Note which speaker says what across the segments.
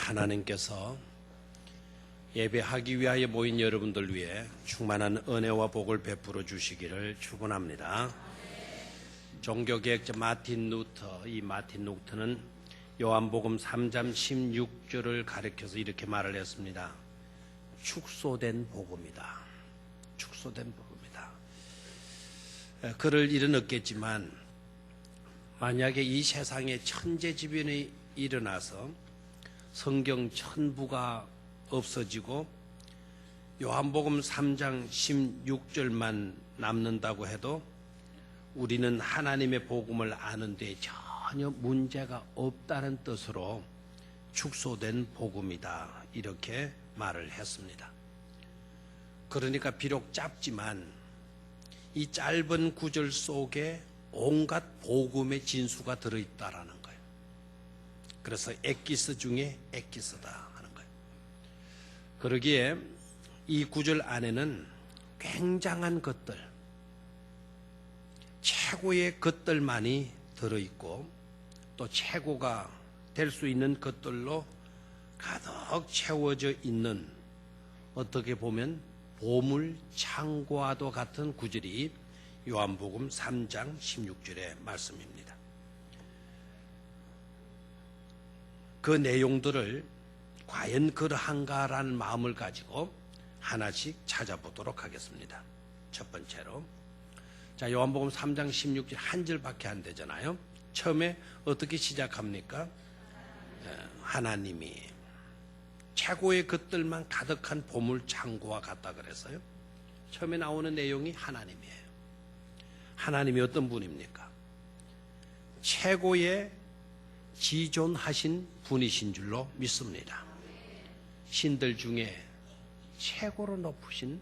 Speaker 1: 하나님께서 예배하기 위하여 모인 여러분들 위해 충만한 은혜와 복을 베풀어 주시기를 축원합니다. 종교개혁자 마틴 루터, 이 마틴 루터는 요한복음 3장 16절을 가리켜서 이렇게 말을 했습니다. 축소된 복음이다. 축소된 복음이다. 그럴 일은 없겠지만 만약에 이 세상에 천재지변이 일어나서 성경 전부가 없어지고 요한복음 3장 16절만 남는다고 해도 우리는 하나님의 복음을 아는 데 전혀 문제가 없다는 뜻으로 축소된 복음이다, 이렇게 말을 했습니다. 그러니까 비록 짧지만 이 짧은 구절 속에 온갖 복음의 진수가 들어있다라는 거예요. 그래서 엑기스 중에 엑기스다 하는 거예요. 그러기에 이 구절 안에는 굉장한 것들, 최고의 것들만이 들어있고 또 최고가 될 수 있는 것들로 가득 채워져 있는, 어떻게 보면 보물 창고와도 같은 구절이 요한복음 3장 16절의 말씀입니다. 그 내용들을 과연 그러한가라는 마음을 가지고 하나씩 찾아보도록 하겠습니다. 첫 번째로, 자, 요한복음 3장 16절 한 절밖에 안 되잖아요. 처음에 어떻게 시작합니까? 하나님이 최고의 것들만 가득한 보물 창고와 같다 그랬어요. 처음에 나오는 내용이 하나님이에요. 하나님이 어떤 분입니까? 최고의 지존하신 분이신 줄로 믿습니다. 신들 중에 최고로 높으신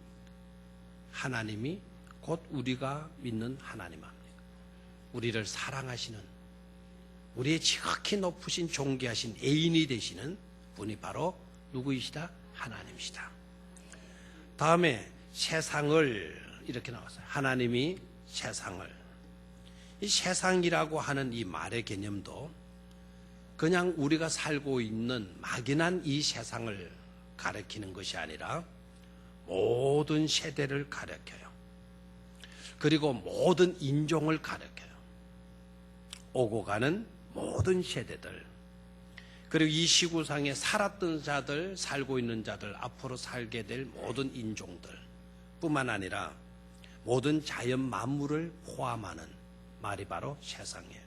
Speaker 1: 하나님이 곧 우리가 믿는 하나님 아닙니까? 우리를 사랑하시는, 우리의 지극히 높으신 존귀하신 애인이 되시는 분이 바로 누구이시다? 하나님이시다. 다음에 세상을, 이렇게 나왔어요. 하나님이 세상을, 이 세상이라고 하는 이 말의 개념도 그냥 우리가 살고 있는 막연한 이 세상을 가리키는 것이 아니라 모든 세대를 가리켜요. 그리고 모든 인종을 가리켜요. 오고 가는 모든 세대들, 그리고 이 지구상에 살았던 자들, 살고 있는 자들, 앞으로 살게 될 모든 인종들 뿐만 아니라 모든 자연 만물을 포함하는 말이 바로 세상이에요.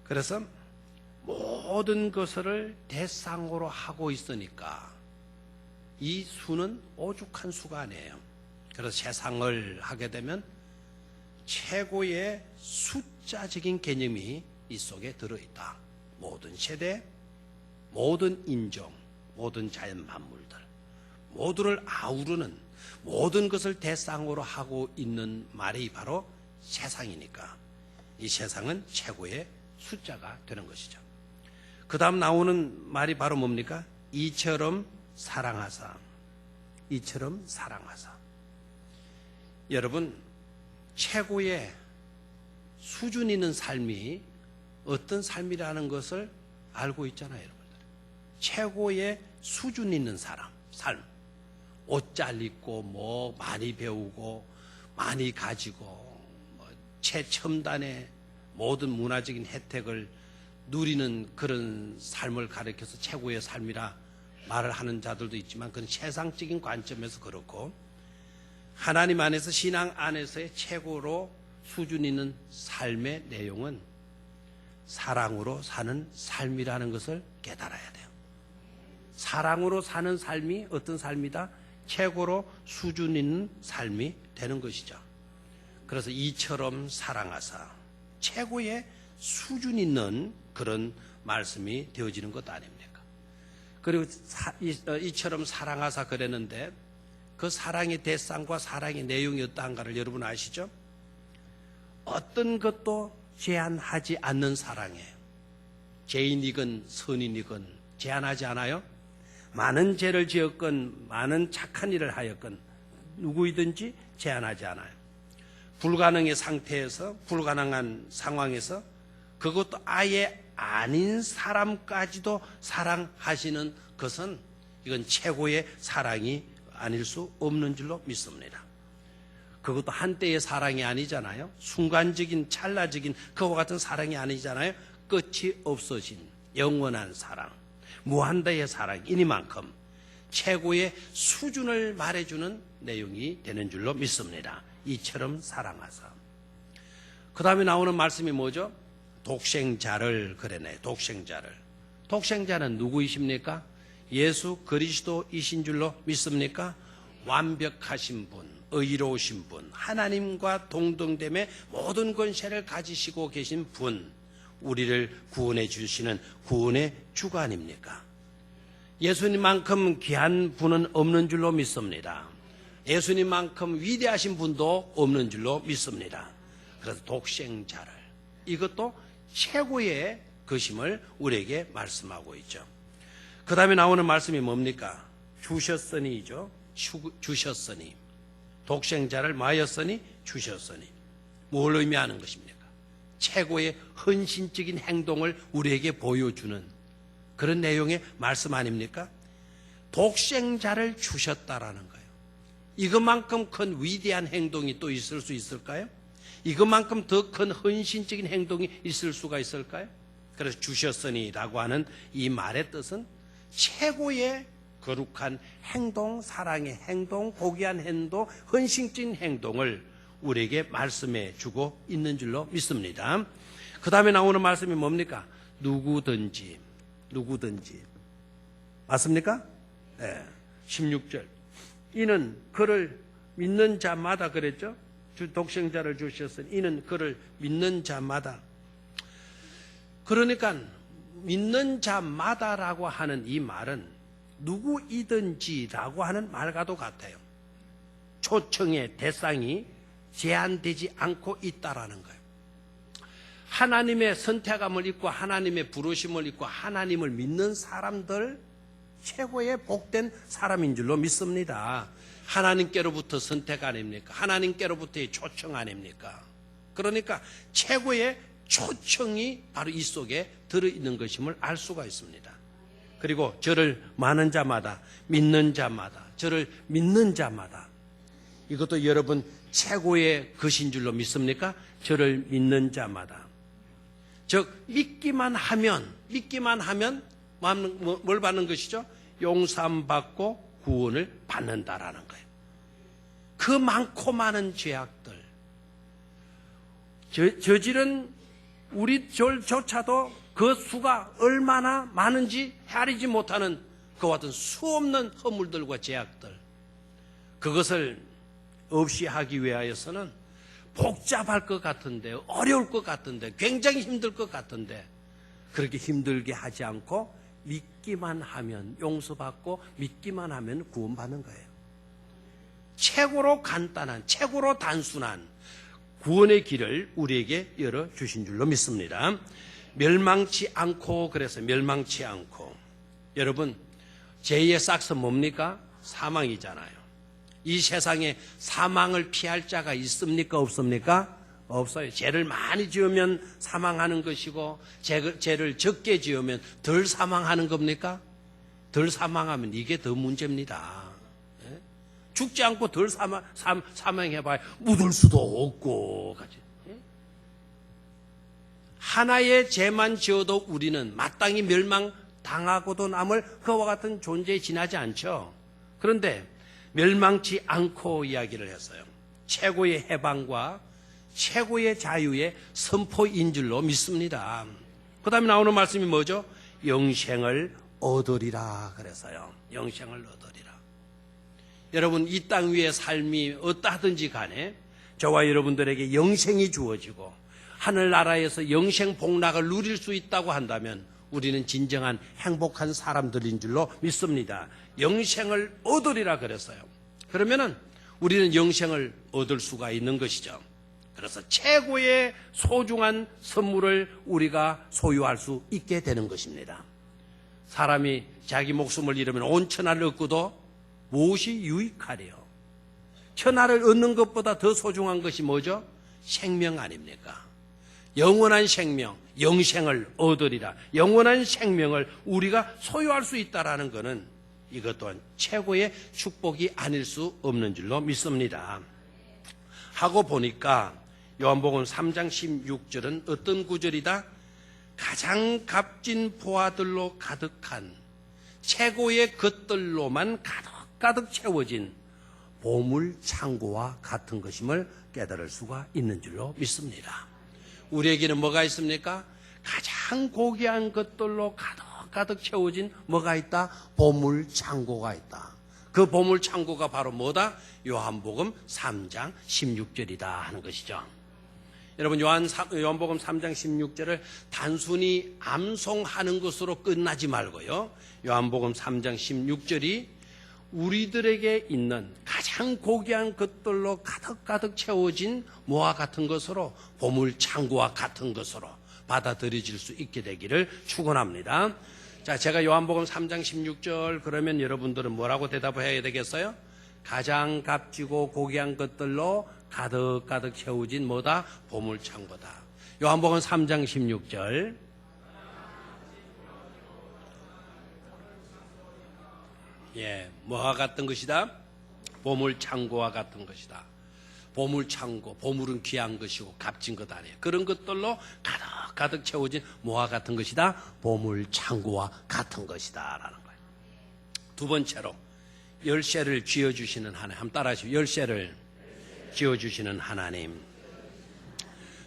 Speaker 1: 그래서 모든 것을 대상으로 하고 있으니까 이 수는 오죽한 수가 아니에요. 그래서 세상을 하게 되면 최고의 숫자적인 개념이 이 속에 들어있다. 모든 세대, 모든 인종, 모든 자연 만물들, 모두를 아우르는, 모든 것을 대상으로 하고 있는 말이 바로 세상이니까 이 세상은 최고의 숫자가 되는 것이죠. 그 다음 나오는 말이 바로 뭡니까? 이처럼 사랑하사. 이처럼 사랑하사. 여러분, 최고의 수준 있는 삶이 어떤 삶이라는 것을 알고 있잖아요, 여러분들. 최고의 수준 있는 삶. 옷 잘 입고, 뭐 많이 배우고, 많이 가지고, 최첨단의 모든 문화적인 혜택을 누리는 그런 삶을 가리켜서 최고의 삶이라 말을 하는 자들도 있지만, 그건 세상적인 관점에서 그렇고, 하나님 안에서, 신앙 안에서의 최고로 수준 있는 삶의 내용은 사랑으로 사는 삶이라는 것을 깨달아야 돼요. 사랑으로 사는 삶이 어떤 삶이다? 최고로 수준 있는 삶이 되는 것이죠. 그래서 이처럼 사랑하사, 최고의 수준 있는 그런 말씀이 되어지는 것 아닙니까? 그리고 이처럼 사랑하사 그랬는데 그 사랑의 대상과 사랑의 내용이 어떠한가를 여러분 아시죠? 어떤 것도 제한하지 않는 사랑이에요. 죄인이건 선인이건 제한하지 않아요. 많은 죄를 지었건 많은 착한 일을 하였건 누구이든지 제한하지 않아요. 불가능의 상태에서, 불가능한 상황에서 그것도 아예 아닌 사람까지도 사랑하시는 것은 이건 최고의 사랑이 아닐 수 없는 줄로 믿습니다. 그것도 한때의 사랑이 아니잖아요. 순간적인 찰나적인 그와 같은 사랑이 아니잖아요. 끝이 없어진 영원한 사랑, 무한대의 사랑, 이니만큼 최고의 수준을 말해주는 내용이 되는 줄로 믿습니다. 이처럼 사랑하사. 그 다음에 나오는 말씀이 뭐죠? 독생자를 그러네. 독생자를. 독생자는 누구이십니까? 예수 그리스도이신 줄로 믿습니까? 완벽하신 분, 의로우신 분, 하나님과 동등됨의 모든 권세를 가지시고 계신 분, 우리를 구원해 주시는 구원의 주가 아닙니까? 예수님만큼 귀한 분은 없는 줄로 믿습니다. 예수님만큼 위대하신 분도 없는 줄로 믿습니다. 그래서 독생자를, 이것도 최고의 것임을 우리에게 말씀하고 있죠. 그 다음에 나오는 말씀이 뭡니까? 주셨으니죠. 주셨으니. 독생자를 마였으니 주셨으니. 뭘 의미하는 것입니까? 최고의 헌신적인 행동을 우리에게 보여주는 그런 내용의 말씀 아닙니까? 독생자를 주셨다라는 거예요. 이것만큼 큰 위대한 행동이 또 있을 수 있을까요? 이것만큼 더 큰 헌신적인 행동이 있을 수가 있을까요? 그래서 주셨으니라고 하는 이 말의 뜻은 최고의 거룩한 행동, 사랑의 행동, 고귀한 행동, 헌신적인 행동을 우리에게 말씀해 주고 있는 줄로 믿습니다. 그 다음에 나오는 말씀이 뭡니까? 누구든지. 맞습니까? 네. 16절. 이는 그를 믿는 자마다 그랬죠? 독생자를 주셨으니 이는 그를 믿는 자마다. 그러니까 믿는 자마다라고 하는 이 말은 누구이든지라고 하는 말과도 같아요. 초청의 대상이 제한되지 않고 있다라는 거예요. 하나님의 선택함을 입고 하나님의 부르심을 입고 하나님을 믿는 사람들, 최고의 복된 사람인 줄로 믿습니다. 하나님께로부터 선택 아닙니까? 하나님께로부터의 초청 아닙니까? 그러니까 최고의 초청이 바로 이 속에 들어있는 것임을 알 수가 있습니다. 그리고 저를 많은 자마다, 믿는 자마다, 저를 믿는 자마다, 이것도 여러분 최고의 것인 줄로 믿습니까? 저를 믿는 자마다. 즉 믿기만 하면 뭘 받는 것이죠? 용서받고 구원을 받는다라는 거예요. 그 많고 많은 죄악들, 저지른 우리조차도 그 수가 얼마나 많은지 헤아리지 못하는 그와 같은 수없는 허물들과 죄악들, 그것을 없이 하기 위하여서는 복잡할 것 같은데, 어려울 것 같은데, 굉장히 힘들 것 같은데, 그렇게 힘들게 하지 않고 믿기만 하면 용서받고 믿기만 하면 구원받는 거예요. 최고로 간단한, 최고로 단순한 구원의 길을 우리에게 열어주신 줄로 믿습니다. 멸망치 않고, 그래서 멸망치 않고. 여러분, 죄의 싹스 뭡니까? 사망이잖아요. 이 세상에 사망을 피할 자가 있습니까? 없습니까? 없어요. 죄를 많이 지으면 사망하는 것이고, 죄를 적게 지으면 덜 사망하는 겁니까? 덜 사망하면 이게 더 문제입니다. 예? 죽지 않고 덜 사망해봐야 묻을 수도 없고. 예? 하나의 죄만 지어도 우리는 마땅히 멸망당하고도 남을 그와 같은 존재에 지나지 않죠. 그런데 멸망치 않고 이야기를 했어요. 최고의 해방과 최고의 자유의 선포인 줄로 믿습니다. 그 다음에 나오는 말씀이 뭐죠? 영생을 얻으리라 그래서요. 영생을 얻으리라. 여러분, 이 땅 위의 삶이 어떠하든지 간에 저와 여러분들에게 영생이 주어지고 하늘나라에서 영생 복락을 누릴 수 있다고 한다면 우리는 진정한 행복한 사람들인 줄로 믿습니다. 영생을 얻으리라 그랬어요. 그러면은 우리는 영생을 얻을 수가 있는 것이죠. 그래서 최고의 소중한 선물을 우리가 소유할 수 있게 되는 것입니다. 사람이 자기 목숨을 잃으면 온 천하를 얻고도 무엇이 유익하리요? 천하를 얻는 것보다 더 소중한 것이 뭐죠? 생명 아닙니까? 영원한 생명, 영생을 얻으리라. 영원한 생명을 우리가 소유할 수 있다라는 것은 이것 또한 최고의 축복이 아닐 수 없는 줄로 믿습니다. 하고 보니까 요한복음 3장 16절은 어떤 구절이다? 가장 값진 보화들로 가득한 최고의 것들로만 가득 채워진 보물 창고와 같은 것임을 깨달을 수가 있는 줄로 믿습니다. 우리에게는 뭐가 있습니까? 가장 고귀한 것들로 가득 채워진 뭐가 있다? 보물 창고가 있다. 그 보물 창고가 바로 뭐다? 요한복음 3장 16절이다 하는 것이죠. 여러분, 요한복음 3장 16절을 단순히 암송하는 것으로 끝나지 말고요, 요한복음 3장 16절이 우리들에게 있는 가장 고귀한 것들로 가득 채워진 뭐와 같은 것으로, 보물 창고와 같은 것으로 받아들여질 수 있게 되기를 축원합니다. 자, 제가 요한복음 3장 16절 그러면 여러분들은 뭐라고 대답을 해야 되겠어요? 가장 값지고 고귀한 것들로 가득 채워진 뭐다? 보물 창고다. 요한복음 3장 16절. 예, 뭐와 같은 것이다? 보물 창고와 같은 것이다. 보물 창고, 보물은 귀한 것이고 값진 것 아니에요. 그런 것들로 가득 채워진 뭐와 같은 것이다? 보물 창고와 같은 것이다 라는 거예요. 두 번째로 열쇠를 쥐어주시는 하나님. 한번 따라하시죠. 열쇠를 쥐어주시는 하나님.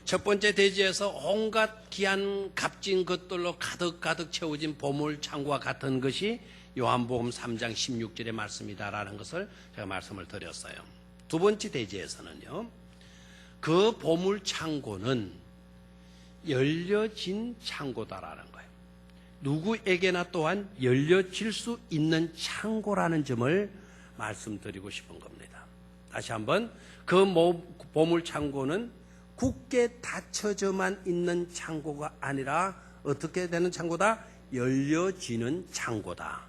Speaker 1: 첫 번째 대지에서 온갖 귀한 값진 것들로 가득 채워진 보물 창고와 같은 것이 요한복음 3장 16절의 말씀이다라는 것을 제가 말씀을 드렸어요. 두 번째 대지에서는요, 그 보물 창고는 열려진 창고다라는 거예요. 누구에게나 또한 열려질 수 있는 창고라는 점을 말씀드리고 싶은 겁니다. 다시 한번, 그 보물 창고는 굳게 닫혀져만 있는 창고가 아니라 어떻게 되는 창고다? 열려지는 창고다.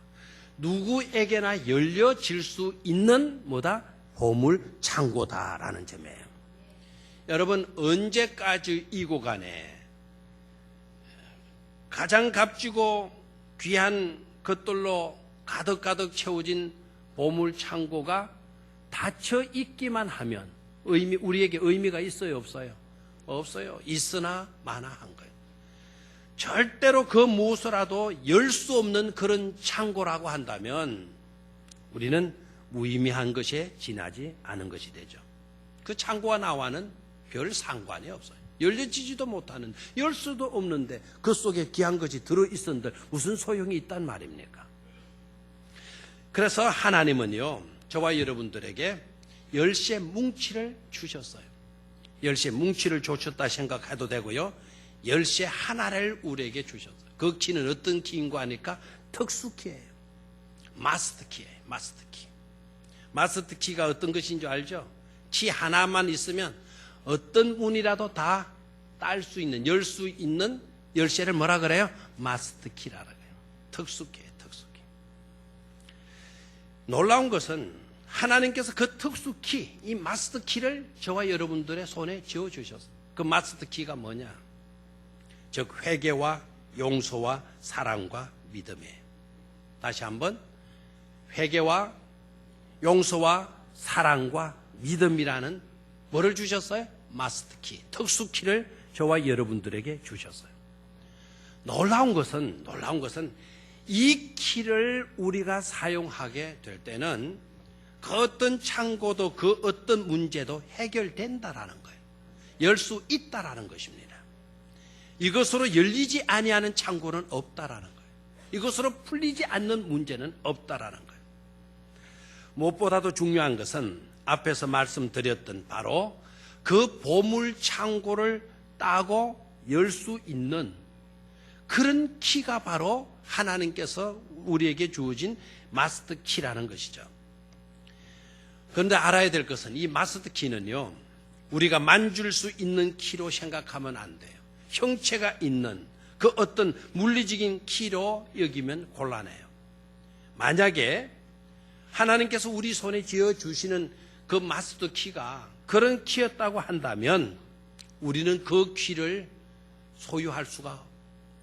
Speaker 1: 누구에게나 열려질 수 있는 뭐다? 보물 창고다라는 점이에요. 여러분, 언제까지이고 간에 가장 값지고 귀한 것들로 가득 채워진 보물 창고가 닫혀 있기만 하면 우리에게 의미가 있어요, 없어요? 없어요. 있으나 마나한 거예요. 절대로 그 무엇이라도 열 수 없는 그런 창고라고 한다면 우리는 무의미한 것에 지나지 않은 것이 되죠. 그 창고와 나와는 별 상관이 없어요. 열려지지도 못하는, 열 수도 없는데 그 속에 귀한 것이 들어있었는데 무슨 소용이 있단 말입니까? 그래서 하나님은요, 저와 여러분들에게 열쇠 뭉치를 주셨어요. 열쇠 뭉치를 주셨다 생각해도 되고요, 열쇠 하나를 우리에게 주셨어요. 그 키는 어떤 키인가 하니까 특수키예요. 마스터키예요. 마스터키. 마스터키가 어떤 것인 줄 알죠? 키 하나만 있으면 어떤 문이라도 다 딸 수 있는, 열 수 있는 열쇠를 뭐라 그래요? 마스터키라고 해요. 특수키예요. 특수키. 놀라운 것은 하나님께서 그 특수키, 이 마스터키를 저와 여러분들의 손에 쥐어주셨어요. 그 마스터키가 뭐냐? 즉 회개와 용서와 사랑과 믿음이에요. 다시 한번, 회개와 용서와 사랑과 믿음이라는 뭐를 주셨어요? 마스터키, 특수키를 저와 여러분들에게 주셨어요. 놀라운 것은 이 키를 우리가 사용하게 될 때는 그 어떤 창고도 그 어떤 문제도 해결된다라는 거예요. 열 수 있다라는 것입니다. 이것으로 열리지 아니하는 창고는 없다라는 거예요. 이것으로 풀리지 않는 문제는 없다라는 거예요. 무엇보다도 중요한 것은 앞에서 말씀드렸던 바로 그 보물 창고를 따고 열 수 있는 그런 키가 바로 하나님께서 우리에게 주어진 마스터 키라는 것이죠. 그런데 알아야 될 것은 이 마스터 키는요, 우리가 만질 수 있는 키로 생각하면 안 돼요. 형체가 있는 그 어떤 물리적인 키로 여기면 곤란해요. 만약에 하나님께서 우리 손에 쥐어주시는 그 마스터 키가 그런 키였다고 한다면 우리는 그 키를 소유할 수가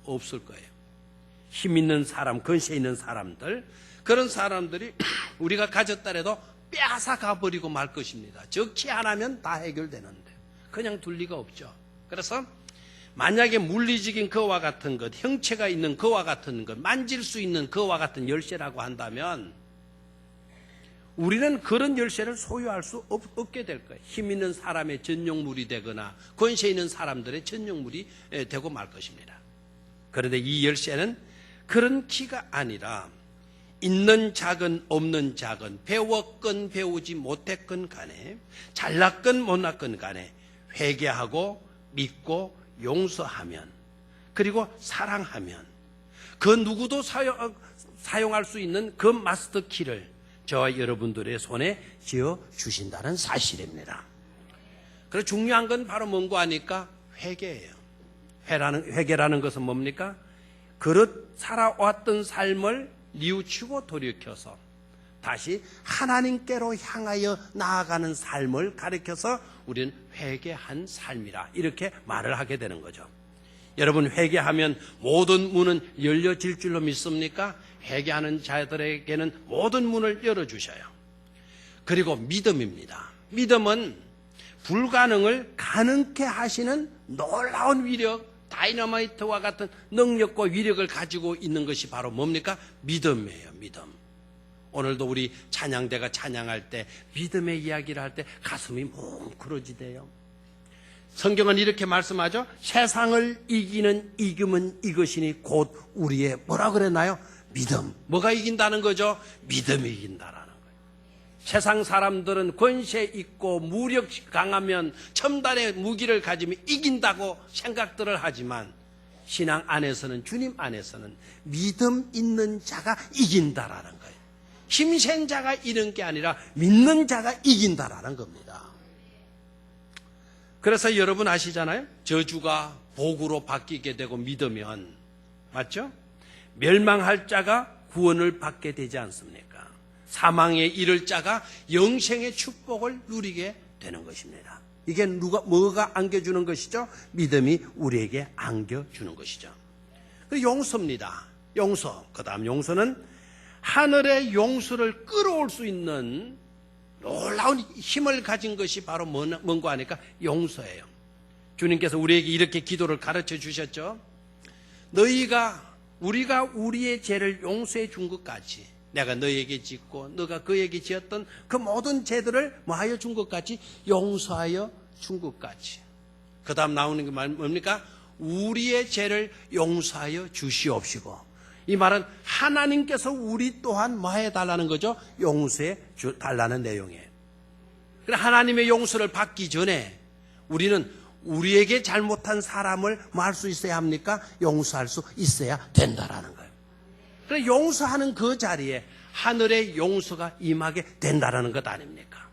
Speaker 1: 없을 거예요. 힘 있는 사람, 권세 있는 사람들, 그런 사람들이 우리가 가졌다래도 빼앗아 가버리고 말 것입니다. 적지 않으면 다 해결되는데 그냥 둘 리가 없죠. 그래서 만약에 물리적인 그와 같은 것, 형체가 있는 그와 같은 것, 만질 수 있는 그와 같은 열쇠라고 한다면 우리는 그런 열쇠를 소유할 수 없게 될 거예요. 힘 있는 사람의 전용물이 되거나 권세 있는 사람들의 전용물이 되고 말 것입니다. 그런데 이 열쇠는 그런 키가 아니라 있는 자건 없는 자건, 배웠건 배우지 못했건 간에, 잘났건 못났건 간에 회개하고 믿고 용서하면, 그리고 사랑하면 그 누구도 사용할 수 있는 그 마스터 키를 저와 여러분들의 손에 쥐어 주신다는 사실입니다. 그래서 중요한 건 바로 뭔고 하니까 회개예요. 회개라는 것은 뭡니까? 그릇 살아왔던 삶을 뉘우치고 돌이켜서 다시 하나님께로 향하여 나아가는 삶을 가리켜서 우리는 회개한 삶이라 이렇게 말을 하게 되는 거죠. 여러분, 회개하면 모든 문은 열려질 줄로 믿습니까? 회개하는 자들에게는 모든 문을 열어주셔요. 그리고 믿음입니다. 믿음은 불가능을 가능케 하시는 놀라운 위력, 다이너마이트와 같은 능력과 위력을 가지고 있는 것이 바로 뭡니까? 믿음이에요. 믿음. 오늘도 우리 찬양대가 찬양할 때, 믿음의 이야기를 할 때 가슴이 뭉클어지대요. 성경은 이렇게 말씀하죠. 세상을 이기는 이김은 이것이니 곧 우리의 뭐라 그랬나요? 믿음. 뭐가 이긴다는 거죠? 믿음이 이긴다라는 거예요. 세상 사람들은 권세 있고 무력 강하면 첨단의 무기를 가지면 이긴다고 생각들을 하지만 신앙 안에서는, 주님 안에서는 믿음 있는 자가 이긴다라는 거예요. 힘센 자가 이기는 게 아니라 믿는 자가 이긴다라는 겁니다. 그래서 여러분 아시잖아요. 저주가 복으로 바뀌게 되고 믿으면, 맞죠? 멸망할 자가 구원을 받게 되지 않습니까? 사망에 이를 자가 영생의 축복을 누리게 되는 것입니다. 이게 뭐가 안겨주는 것이죠? 믿음이 우리에게 안겨주는 것이죠. 그리고 용서입니다. 용서. 그 다음 용서는 하늘의 용서를 끌어올 수 있는 놀라운 힘을 가진 것이 바로 뭔가 하니까 용서예요. 주님께서 우리에게 이렇게 기도를 가르쳐 주셨죠. 우리가 우리의 죄를 용서해 준 것까지, 내가 너에게 짓고 너가 그에게 지었던 그 모든 죄들을 뭐하여 준 것까지, 용서하여 준 것까지. 그 다음 나오는 게 뭡니까? 우리의 죄를 용서하여 주시옵시고. 이 말은 하나님께서 우리 또한 뭐 해달라는 거죠? 용서해 달라는 내용이에요. 그래서 하나님의 용서를 받기 전에 우리는 우리에게 잘못한 사람을 뭐 할 수 있어야 합니까? 용서할 수 있어야 된다라는 거예요. 그래서 용서하는 그 자리에 하늘의 용서가 임하게 된다라는 것 아닙니까?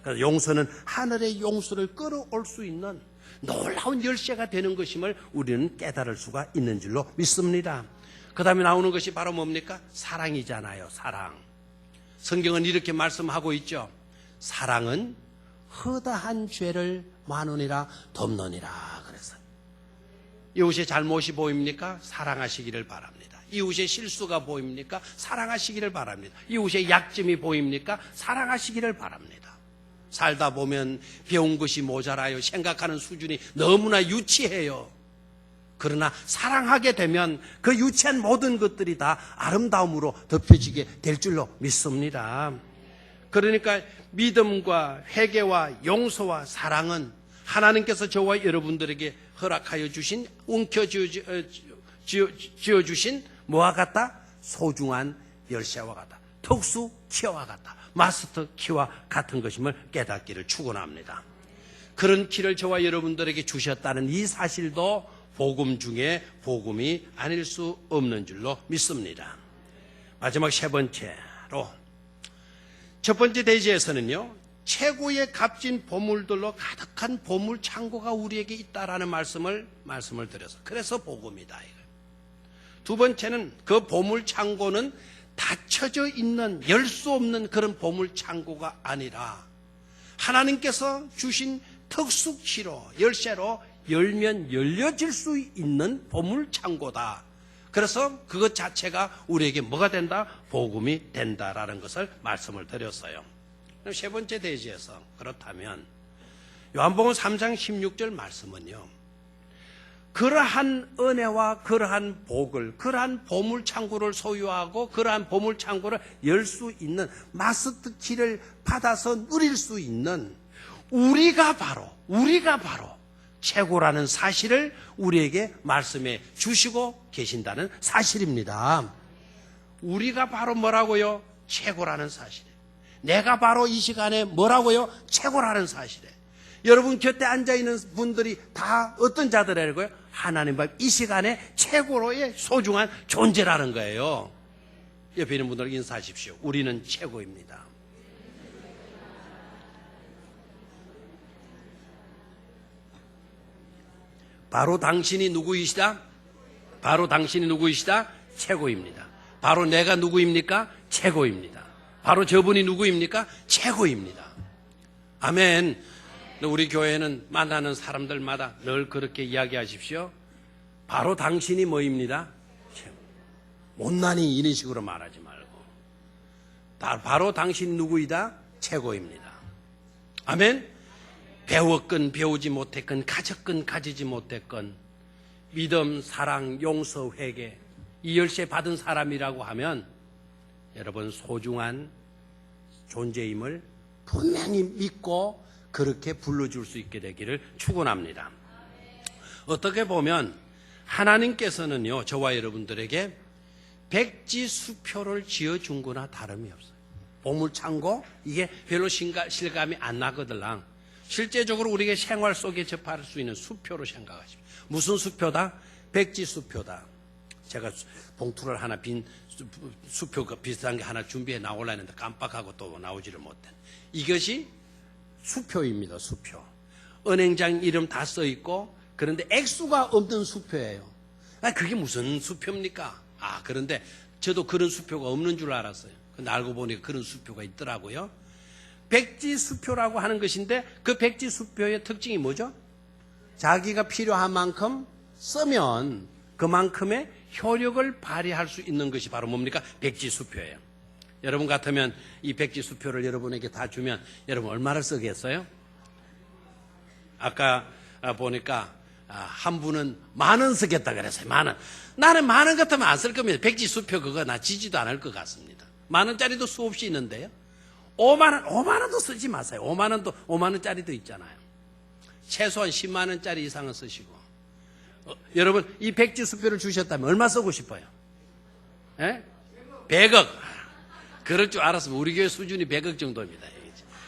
Speaker 1: 그래서 용서는 하늘의 용서를 끌어올 수 있는 놀라운 열쇠가 되는 것임을 우리는 깨달을 수가 있는 줄로 믿습니다. 그 다음에 나오는 것이 바로 뭡니까? 사랑이잖아요. 사랑. 성경은 이렇게 말씀하고 있죠. 사랑은 허다한 죄를 많으니라 덮느니라 그랬어요. 이웃의 잘못이 보입니까? 사랑하시기를 바랍니다. 이웃의 실수가 보입니까? 사랑하시기를 바랍니다. 이웃의 약점이 보입니까? 사랑하시기를 바랍니다. 살다 보면 배운 것이 모자라요. 생각하는 수준이 너무나 유치해요. 그러나 사랑하게 되면 그 유치한 모든 것들이 다 아름다움으로 덮여지게 될 줄로 믿습니다. 그러니까 믿음과 회개와 용서와 사랑은 하나님께서 저와 여러분들에게 허락하여 주신, 지어주신 뭐와 같다? 소중한 열쇠와 같다. 특수 키와 같다. 마스터 키와 같은 것임을 깨닫기를 축원합니다. 그런 키를 저와 여러분들에게 주셨다는 이 사실도 복음 중에 복음이 아닐 수 없는 줄로 믿습니다. 마지막 세 번째로, 첫 번째 대지에서는요, 최고의 값진 보물들로 가득한 보물 창고가 우리에게 있다라는 말씀을 드려서, 그래서 복음이다. 두 번째는 그 보물 창고는 닫혀져 있는, 열 수 없는 그런 보물 창고가 아니라 하나님께서 주신 특수키로, 열쇠로 열면 열려질 수 있는 보물창고다. 그래서 그것 자체가 우리에게 뭐가 된다? 복음이 된다라는 것을 말씀을 드렸어요. 세 번째 대지에서 그렇다면 요한복음 3장 16절 말씀은요, 그러한 은혜와 그러한 복을, 그러한 보물창고를 소유하고 그러한 보물창고를 열 수 있는, 마스터 키를 받아서 누릴 수 있는 우리가 바로 최고라는 사실을 우리에게 말씀해 주시고 계신다는 사실입니다. 우리가 바로 뭐라고요? 최고라는 사실이에요. 내가 바로 이 시간에 뭐라고요? 최고라는 사실이에요. 여러분 곁에 앉아있는 분들이 다 어떤 자들이라고요? 하나님 앞 이 시간에 최고로의 소중한 존재라는 거예요. 옆에 있는 분들 인사하십시오. 우리는 최고입니다. 바로 당신이 누구이시다? 바로 당신이 누구이시다? 최고입니다. 바로 내가 누구입니까? 최고입니다. 바로 저분이 누구입니까? 최고입니다. 아멘. 우리 교회는 만나는 사람들마다 늘 그렇게 이야기하십시오. 바로 당신이 뭐입니다? 최고. 못난이 이런 식으로 말하지 말고 바로 당신 누구이다? 최고입니다. 아멘. 배웠건 배우지 못했건 가졌건 가지지 못했건 믿음, 사랑, 용서, 회개 이 열쇠 받은 사람이라고 하면 여러분 소중한 존재임을 분명히 믿고 그렇게 불러줄 수 있게 되기를 축원합니다. 어떻게 보면 하나님께서는요, 저와 여러분들에게 백지수표를 지어준 거나 다름이 없어요. 보물창고 이게 별로 실감이 안 나거들랑 실제적으로 우리에게 생활 속에 접할 수 있는 수표로 생각하십시오. 무슨 수표다? 백지수표다. 제가 봉투를 하나 빈 수표 비슷한 게 하나 준비해 나오려 했는데 깜빡하고 또 나오지를 못해. 이것이 수표입니다. 수표. 은행장 이름 다 써 있고 그런데 액수가 없는 수표예요. 그게 무슨 수표입니까? 그런데 저도 그런 수표가 없는 줄 알았어요. 근데 알고 보니까 그런 수표가 있더라고요. 백지수표라고 하는 것인데 그 백지수표의 특징이 뭐죠? 자기가 필요한 만큼 쓰면 그만큼의 효력을 발휘할 수 있는 것이 바로 뭡니까? 백지수표예요. 여러분 같으면 이 백지수표를 여러분에게 다 주면 여러분 얼마를 쓰겠어요? 아까 보니까 한 분은 10,000원 쓰겠다 그랬어요. 10,000원. 나는 10,000원 같으면 안 쓸 겁니다. 백지수표 그거 나 지지도 않을 것 같습니다. 10,000원짜리도 수없이 있는데요. 5만원도 쓰지 마세요. 5만원도 5만원짜리도 있잖아요. 최소한 10만원짜리 이상은 쓰시고. 여러분 이 백지수표를 주셨다면 얼마 쓰고 싶어요? 100억. 그럴 줄 알았으면 우리 교회 수준이 100억 정도입니다.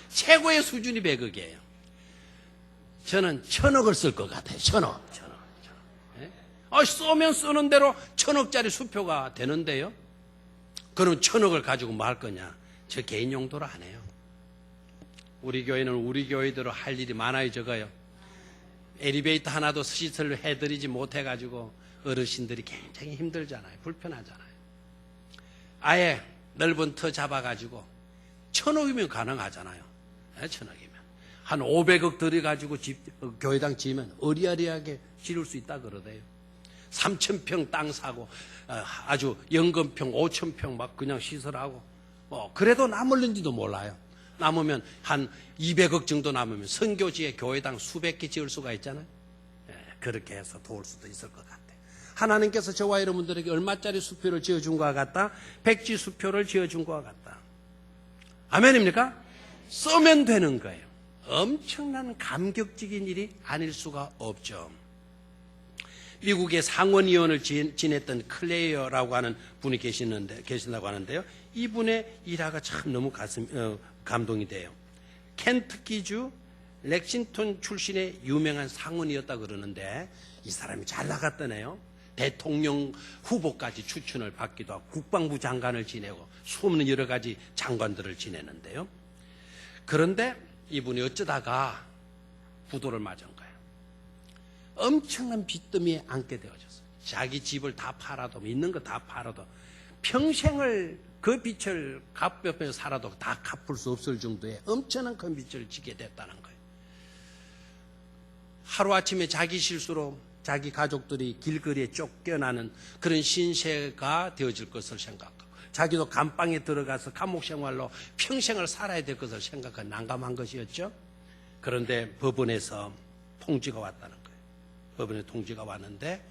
Speaker 1: 최고의 수준이 100억이에요. 저는 1,000억을 쓸 것 같아요. 1,000억. 쏘면 쓰는 대로 1,000억짜리 수표가 되는데요. 그럼 1,000억을 가지고 뭐 할 거냐? 저 개인 용도로 안 해요. 우리 교회는 우리 교회대로 할 일이 많아요, 적어요. 엘리베이터 하나도 시설을 해드리지 못해가지고 어르신들이 굉장히 힘들잖아요. 불편하잖아요. 아예 넓은 터 잡아가지고 1,000억이면 가능하잖아요. 1,000억이면. 한 500억 들여가지고 교회당 지으면 어리아리하게 지을 수 있다 그러대요. 3,000평 땅 사고 아주 연금평 5,000평 막 그냥 시설하고 그래도 남을는지도 몰라요. 남으면 한 200억 정도 남으면 선교지에 교회당 수백 개 지을 수가 있잖아요. 그렇게 해서 도울 수도 있을 것 같아요. 하나님께서 저와 여러분들에게 얼마짜리 수표를 지어준 것과 같다? 백지 수표를 지어준 것과 같다. 아멘입니까? 쓰면 되는 거예요. 엄청난 감격적인 일이 아닐 수가 없죠. 미국의 상원의원을 지냈던 클레이어라고 하는 분이 계신다고 하는데요. 이분의 일화가 참 너무 감동이 돼요. 켄터키주 렉싱턴 출신의 유명한 상원이었다 그러는데 이 사람이 잘 나갔던 애요. 대통령 후보까지 추천을 받기도 하고 국방부 장관을 지내고 수없는 여러 가지 장관들을 지내는데요. 그런데 이분이 어쩌다가 부도를 맞은 거예요. 엄청난 빚더미에 앉게 되어졌어요. 자기 집을 다 팔아도 있는 거 다 팔아도 평생을 그 빚을 갚으면서 살아도 다 갚을 수 없을 정도의 엄청난 큰 빚을 지게 됐다는 거예요. 하루아침에 자기 실수로 자기 가족들이 길거리에 쫓겨나는 그런 신세가 되어질 것을 생각하고 자기도 감방에 들어가서 감옥 생활로 평생을 살아야 될 것을 생각하고 난감한 것이었죠. 그런데 법원에서 통지가 왔다는 거예요. 법원에 통지가 왔는데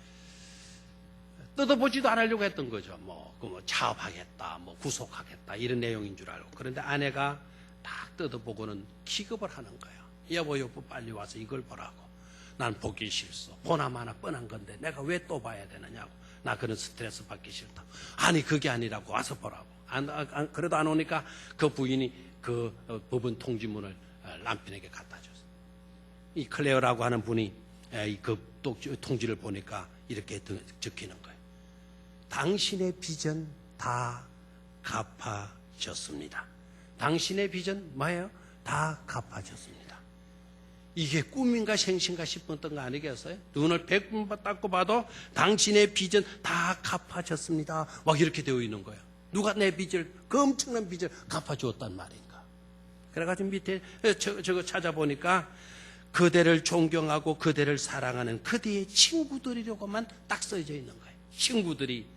Speaker 1: 뜯어보지도 않으려고 했던 거죠. 차업하겠다, 구속하겠다 이런 내용인 줄 알고. 그런데 아내가 딱 뜯어보고는 기겁을 하는 거예요. 여보 빨리 와서 이걸 보라고. 난 보기 싫소. 보나마나 뻔한 건데 내가 왜 또 봐야 되느냐고. 나 그런 스트레스 받기 싫다. 아니 그게 아니라고 와서 보라고. 그래도 안 오니까 그 부인이 그 법원 통지문을 남편에게 갖다 줬어요. 이 클레어라고 하는 분이 그 통지를 보니까 이렇게 적히는 거예요. 당신의 빚은 다 갚아졌습니다. 당신의 빚은 뭐예요? 다 갚아졌습니다. 이게 꿈인가 생신가 싶었던 거 아니겠어요? 눈을 100번 닦고 봐도 당신의 빚은 다 갚아졌습니다. 막 이렇게 되어 있는 거예요. 누가 내 빚을, 그 엄청난 빚을 갚아주었단 말인가. 그래가지고 밑에 저거 찾아보니까 그대를 존경하고 그대를 사랑하는 그대의 친구들이라고만 딱 써져 있는 거예요. 친구들이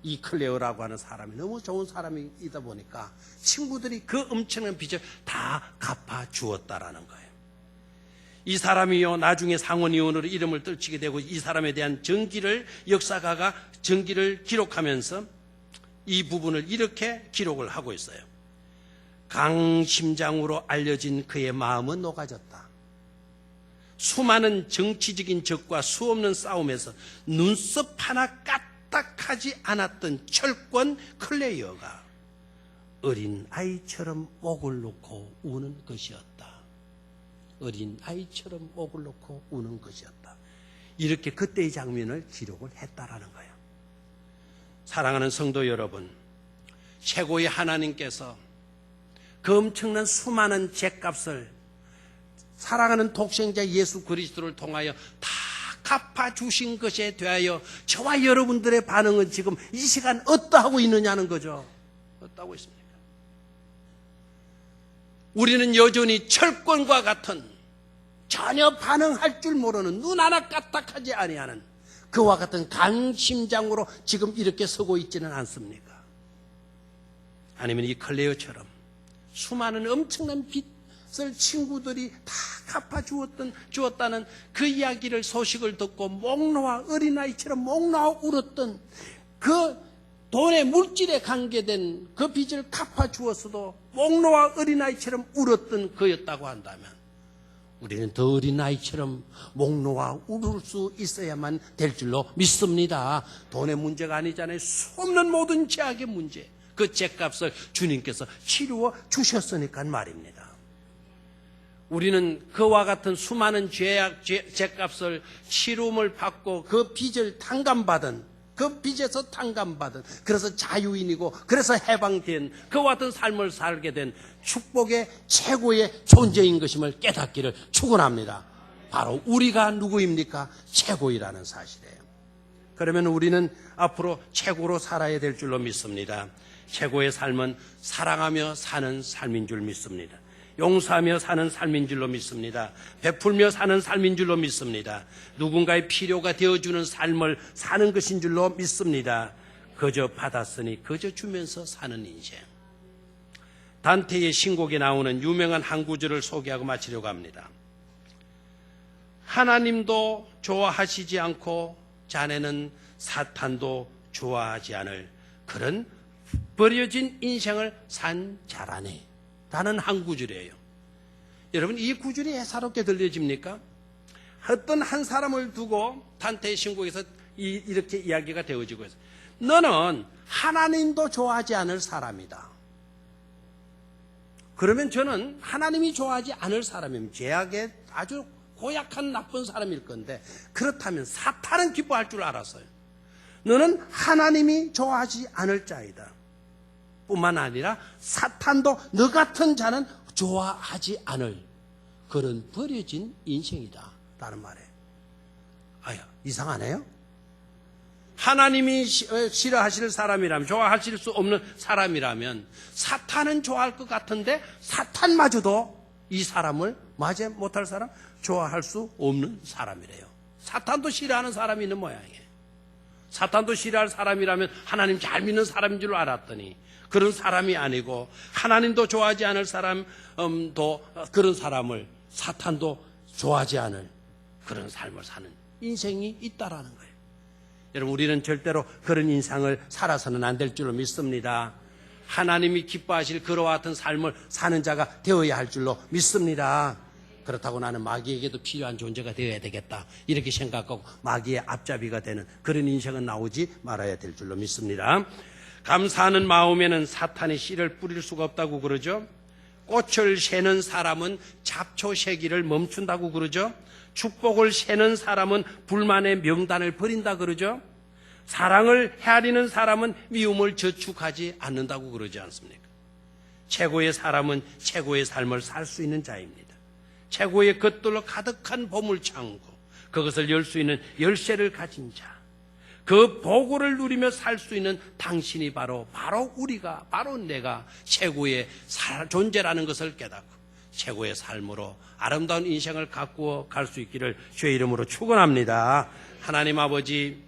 Speaker 1: 이 클레어라고 하는 사람이 너무 좋은 사람이다 보니까 친구들이 그 엄청난 빚을 다 갚아주었다라는 거예요. 이 사람이요 나중에 상원의원으로 이름을 떨치게 되고 이 사람에 대한 역사가가 전기를 기록하면서 이 부분을 이렇게 기록을 하고 있어요. 강심장으로 알려진 그의 마음은 녹아졌다. 수많은 정치적인 적과 수없는 싸움에서 눈썹 하나 까딱하지 않았던 철권 클레이어가 어린 아이처럼 목을 놓고 우는 것이었다. 어린 아이처럼 목을 놓고 우는 것이었다. 이렇게 그때의 장면을 기록을 했다라는 거예요. 사랑하는 성도 여러분, 최고의 하나님께서 그 엄청난 수많은 죄값을 사랑하는 독생자 예수 그리스도를 통하여 다 갚아주신 것에 대하여 저와 여러분들의 반응은 지금 이 시간 어떠하고 있느냐는 거죠. 어떠하고 있습니까? 우리는 여전히 철권과 같은 전혀 반응할 줄 모르는 눈 하나 까딱하지 아니하는 그와 같은 강심장으로 지금 이렇게 서고 있지는 않습니까? 아니면 이 클레어처럼 수많은 엄청난 빚을 친구들이 다 갚아주었다는 그 이야기를 소식을 듣고 목 놓아 어린아이처럼 목 놓아 울었던 그 돈의 물질에 관계된 그 빚을 갚아주었어도 목 놓아 어린아이처럼 울었던 그였다고 한다면 우리는 더 어린아이처럼 목 놓아 울을 수 있어야만 될 줄로 믿습니다. 돈의 문제가 아니잖아요. 수없는 모든 죄악의 문제, 그 죄값을 주님께서 치루어 주셨으니까 말입니다. 우리는 그와 같은 수많은 죄값을 치rum을 받고 그 빚을 탕감받은, 그 빚에서 탕감받은, 그래서 자유인이고 그래서 해방된 그와 같은 삶을 살게 된 축복의 최고의 존재인 것임을 깨닫기를 축원합니다. 바로 우리가 누구입니까? 최고이라는 사실이에요. 그러면 우리는 앞으로 최고로 살아야 될 줄로 믿습니다. 최고의 삶은 사랑하며 사는 삶인 줄 믿습니다. 용서하며 사는 삶인 줄로 믿습니다. 베풀며 사는 삶인 줄로 믿습니다. 누군가의 필요가 되어주는 삶을 사는 것인 줄로 믿습니다. 그저 받았으니 그저 주면서 사는 인생. 단테의 신곡에 나오는 유명한 한 구절을 소개하고 마치려고 합니다. 하나님도 좋아하시지 않고 자네는 사탄도 좋아하지 않을 그런 버려진 인생을 산 자라네. 라는 한 구절이에요. 여러분, 이 구절이 애사롭게 들려집니까? 어떤 한 사람을 두고 단테의 신곡에서 이렇게 이야기가 되어지고 있어요. 너는 하나님도 좋아하지 않을 사람이다. 그러면 저는 하나님이 좋아하지 않을 사람이면 죄악의 아주 고약한 나쁜 사람일 건데, 그렇다면 사탄은 기뻐할 줄 알았어요. 너는 하나님이 좋아하지 않을 자이다. 뿐만 아니라 사탄도 너 같은 자는 좋아하지 않을 그런 버려진 인생이다 라는 말이에요. 아야, 이상하네요. 하나님이 싫어하실 사람이라면, 좋아하실 수 없는 사람이라면 사탄은 좋아할 것 같은데 사탄마저도 이 사람을 맞이 못할 사람, 좋아할 수 없는 사람이래요. 사탄도 싫어하는 사람이 있는 모양이에요. 사탄도 싫어할 사람이라면 하나님 잘 믿는 사람인 줄 알았더니 그런 사람이 아니고, 하나님도 좋아하지 않을 사람도 그런 사람을 사탄도 좋아하지 않을 그런 삶을 사는 인생이 있다라는 거예요. 여러분, 우리는 절대로 그런 인생을 살아서는 안 될 줄로 믿습니다. 하나님이 기뻐하실 그와 같은 삶을 사는 자가 되어야 할 줄로 믿습니다. 그렇다고 나는 마귀에게도 필요한 존재가 되어야 되겠다, 이렇게 생각하고 마귀의 앞잡이가 되는 그런 인생은 나오지 말아야 될 줄로 믿습니다. 감사하는 마음에는 사탄이 씨를 뿌릴 수가 없다고 그러죠. 꽃을 세는 사람은 잡초 세기를 멈춘다고 그러죠. 축복을 세는 사람은 불만의 명단을 버린다 그러죠. 사랑을 헤아리는 사람은 미움을 저축하지 않는다고 그러지 않습니까? 최고의 사람은 최고의 삶을 살 수 있는 자입니다. 최고의 것들로 가득한 보물창고, 그것을 열 수 있는 열쇠를 가진 자, 그 보고를 누리며 살 수 있는 당신이 바로 우리가, 바로 내가 최고의 존재라는 것을 깨닫고 최고의 삶으로 아름다운 인생을 가꾸어 갈 수 있기를 주의 이름으로 축원합니다. 하나님 아버지,